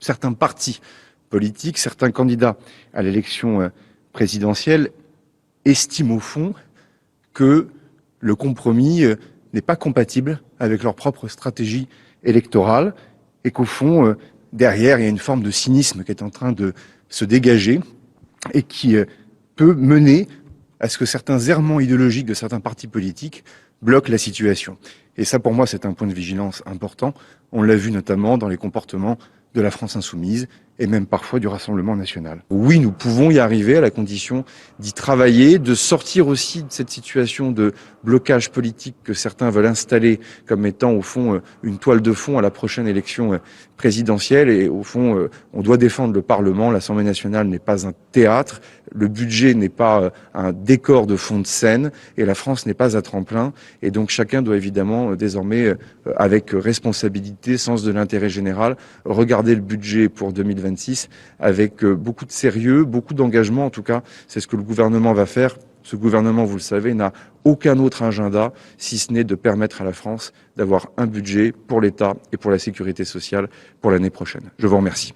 certains partis politiques, certains candidats à l'élection présidentielle estiment au fond que le compromis n'est pas compatible avec leur propre stratégie électorale et qu'au fond, derrière, il y a une forme de cynisme qui est en train de se dégager et qui peut mener à ce que certains errements idéologiques de certains partis politiques bloquent la situation. Et ça, pour moi, c'est un point de vigilance important. On l'a vu notamment dans les comportements de la France insoumise et même parfois du Rassemblement national. Oui, nous pouvons y arriver à la condition d'y travailler, de sortir aussi de cette situation de blocage politique que certains veulent installer comme étant au fond une toile de fond à la prochaine élection présidentielle. Et au fond, on doit défendre le Parlement. L'Assemblée nationale n'est pas un théâtre. Le budget n'est pas un décor de fond de scène et la France n'est pas un tremplin. Et donc chacun doit évidemment désormais, avec responsabilité, sens de l'intérêt général, regarder le budget pour 2026 avec beaucoup de sérieux, beaucoup d'engagement. En tout cas, c'est ce que le gouvernement va faire. Ce gouvernement, vous le savez, n'a aucun autre agenda, si ce n'est de permettre à la France d'avoir un budget pour l'État et pour la sécurité sociale pour l'année prochaine. Je vous remercie.